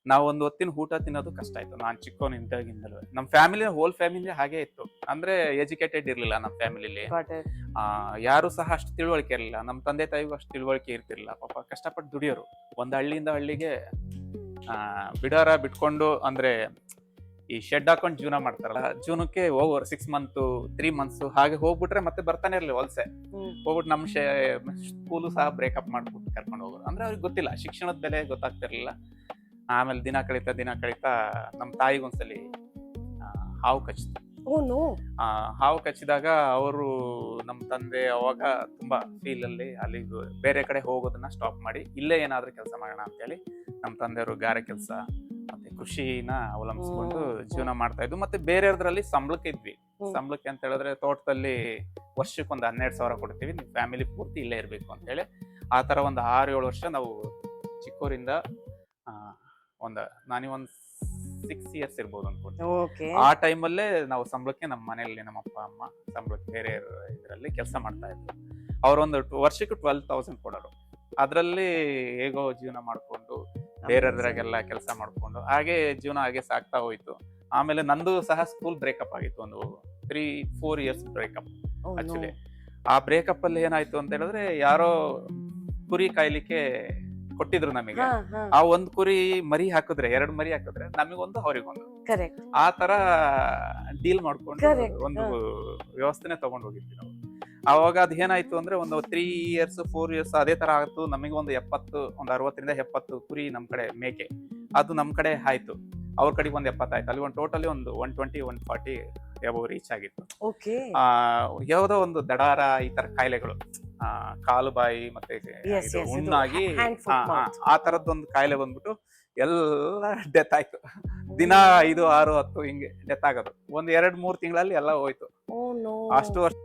ನಾವು ಒಂದು ಹೊತ್ತಿನ ಊಟ ತಿನ್ನೋದು ಕಷ್ಟ ಆಯ್ತು. ನಾನು ಚಿಕ್ಕವನಿದ್ದಾಗಿಂದಲೂ ನಮ್ಮ ಫ್ಯಾಮಿಲಿ ಹೋಲ್ ಫ್ಯಾಮಿಲಿ ಹಾಗೆ ಇತ್ತು. ಅಂದ್ರೆ ಎಜುಕೇಟೆಡ್ ಇರ್ಲಿಲ್ಲ ನಮ್ಮ ಫ್ಯಾಮಿಲಿಲಿ. Got it. ಯಾರು ಸಹ ಅಷ್ಟು ತಿಳುವಳಿಕೆ ಇರಲಿಲ್ಲ. ನಮ್ಮ ತಂದೆ ತಾಯಿಗೂ ಅಷ್ಟು ತಿಳುವಳಿಕೆ ಇರ್ತಿರ್ಲಿಲ್ಲ. ಪಾಪ ಕಷ್ಟಪಟ್ಟು ದುಡಿಯೋರು. ಒಂದ್ ಹಳ್ಳಿಯಿಂದ ಹಳ್ಳಿಗೆ ಬಿಡಾರ ಬಿಟ್ಕೊಂಡು ಅಂದ್ರೆ ಈ ಶೆಡ್ ಹಾಕೊಂಡು ಜೀವನ ಮಾಡ್ತಾರಲ್ಲ, ಜೀವನಕ್ಕೆ ಹೋಗೋರು 6 ಮಂತ್ 3 ಮಂತ್ಸ್ ಹಾಗೆ ಹೋಗ್ಬಿಟ್ರೆ ಮತ್ತೆ ಬರ್ತಾನೆ ಇರ್ಲಿ ವಲಸೆ. ಹೋಗ್ಬಿಟ್ಟು ನಮ್ಮ ಸ್ಕೂಲು ಸಹ ಬ್ರೇಕಪ್ ಮಾಡ್ಬಿಟ್ಟು ಕರ್ಕೊಂಡು ಹೋಗೋರು. ಅಂದ್ರೆ ಅವ್ರಿಗೆ ಗೊತ್ತಿಲ್ಲ, ಶಿಕ್ಷಣದ ಬೆಲೆ ಗೊತ್ತಾಗ್ತಿರ್ಲಿಲ್ಲ. ಆಮೇಲೆ ದಿನ ಕಳೀತಾ ನಮ್ಮ ತಾಯಿಗೊಂದ್ಸಲಿ ಹಾವು ಕಚ್ಚಿತು. Oh no. ಹಾವು ಕಚ್ಚಿದಾಗ ಅವರು ನಮ್ಮ ತಂದೆ ಅವಾಗ ತುಂಬಾ ಫೀಲ್ ಅಲ್ಲಿ ಬೇರೆ ಕಡೆ ಹೋಗೋದನ್ನ ಸ್ಟಾಪ್ ಮಾಡಿ ಇಲ್ಲೇ ಏನಾದ್ರೂ ಕೆಲಸ ಮಾಡೋಣ ಅಂತೇಳಿ ನಮ್ಮ ತಂದೆಯವರು ಗಾರೆ ಕೆಲಸ ಮತ್ತೆ ಕೃಷಿನ ಅವಲಂಬಿಸ್ಕೊಂಡು ಜೀವನ ಮಾಡ್ತಾ ಇದ್ವು. ಮತ್ತೆ ಬೇರೆಯವ್ರಲ್ಲಿ ಸಂಬಳಕ್ಕೆ ಇದ್ವಿ. ಸಂಬಳಕ್ಕೆ ಅಂತ ಹೇಳಿದ್ರೆ ತೋಟದಲ್ಲಿ ವರ್ಷಕ್ಕೊಂದು 12,000 ಕೊಡ್ತೀವಿ, ನೀವು ಫ್ಯಾಮಿಲಿ ಪೂರ್ತಿ ಇಲ್ಲೇ ಇರ್ಬೇಕು ಅಂತ ಹೇಳಿ ಆ ತರ ಒಂದು 6-7 ವರ್ಷ ನಾವು ಚಿಕ್ಕವರಿಂದ ನಾನೀಗೊಂದು 6 ಇಯರ್ಸ್ ಇರ್ಬೋದು ಅನ್ಕೊಂಡು ಆ ಟೈಮಲ್ಲೇ ನಾವು ಸಂಬಳಕ್ಕೆ ನಮ್ಮ ಮನೆಯಲ್ಲಿ ನಮ್ಮ ಅಪ್ಪ ಅಮ್ಮ ಸಂಬಳಕ್ಕೆ ಬೇರೆ ಇದರಲ್ಲಿ ಕೆಲಸ ಮಾಡ್ತಾ ಇದ್ರು. ಅವರೊಂದು ವರ್ಷಕ್ಕೆ 12,000 ಕೊಡೋರು. ಅದರಲ್ಲಿ ಹೇಗೋ ಜೀವನ ಮಾಡ್ಕೊಂಡು ಬೇರೆದ್ರಾಗೆಲ್ಲ ಕೆಲಸ ಮಾಡ್ಕೊಂಡು ಹಾಗೆ ಜೀವನ ಹಾಗೆ ಸಾಕ್ತಾ ಹೋಯ್ತು. ಆಮೇಲೆ ನಂದು ಸಹ ಸ್ಕೂಲ್ ಬ್ರೇಕಪ್ ಆಗಿತ್ತು. ಒಂದು 3-4 ಇಯರ್ಸ್ ಬ್ರೇಕಪ್. ಆಕ್ಚುಲಿ ಆ ಬ್ರೇಕಪ್ ಅಲ್ಲಿ ಏನಾಯ್ತು ಅಂತ ಹೇಳಿದ್ರೆ, ಯಾರೋ ಕುರಿ ಕಾಯ್ಲಿಕ್ಕೆ ಕೊಟ್ಟಿದ್ರು ನಮಗೆ. ಆ ಒಂದ್ ಕುರಿ ಮರಿ ಹಾಕಿದ್ರೆ 2 ಮರಿ ಹಾಕಿದ್ರೆ ನಮಗೊಂದು ಅವ್ರಿಗೊಂದು ಆ ತರ ಡೀಲ್ ಮಾಡ್ಕೊಂಡು ಒಂದು ವ್ಯವಸ್ಥೆನೆ ತಗೊಂಡ್ ಹೋಗಿದ್ವಿ ನಾವು. ಅವಾಗ ಅದ್ ಏನಾಯ್ತು ಅಂದ್ರೆ ಒಂದು 3 ಇಯರ್ಸ್ 4 ಇಯರ್ಸ್ ಅದೇ ತರ ಆಯ್ತು. ನಮಗೆ ಒಂದು 60-70 ಕುರಿ ನಮ್ ಕಡೆ ಮೇಕೆ ಅದು ನಮ್ ಕಡೆ ಆಯ್ತು. ಅವ್ರ ಕಡೆಗೆ ಒಂದು 70 ಆಯ್ತು. ಅಲ್ಲಿ ಒಂದು ಟೋಟಲಿ ಒಂದು 120-140 ಎಬೋ ರೀಚ್ ಆಗಿತ್ತು. ಯಾವುದೋ ಒಂದು ದಡಾರ ಈ ತರ ಕಾಯಿಲೆಗಳು, ಕಾಲು ಬಾಯಿ ಮತ್ತೆ ಹುಣ್ಣಾಗಿ ಆ ತರದ್ದೊಂದು ಕಾಯಿಲೆ ಬಂದ್ಬಿಟ್ಟು ಎಲ್ಲ ಡೆತ್ ಆಯ್ತು. ದಿನ 5, 6, 10 ಹಿಂಗೆ ಡೆತ್ ಆಗೋದು. ಒಂದ್ 2-3 ತಿಂಗಳಲ್ಲಿ ಎಲ್ಲ ಹೋಯ್ತು. ಅಷ್ಟು ವರ್ಷ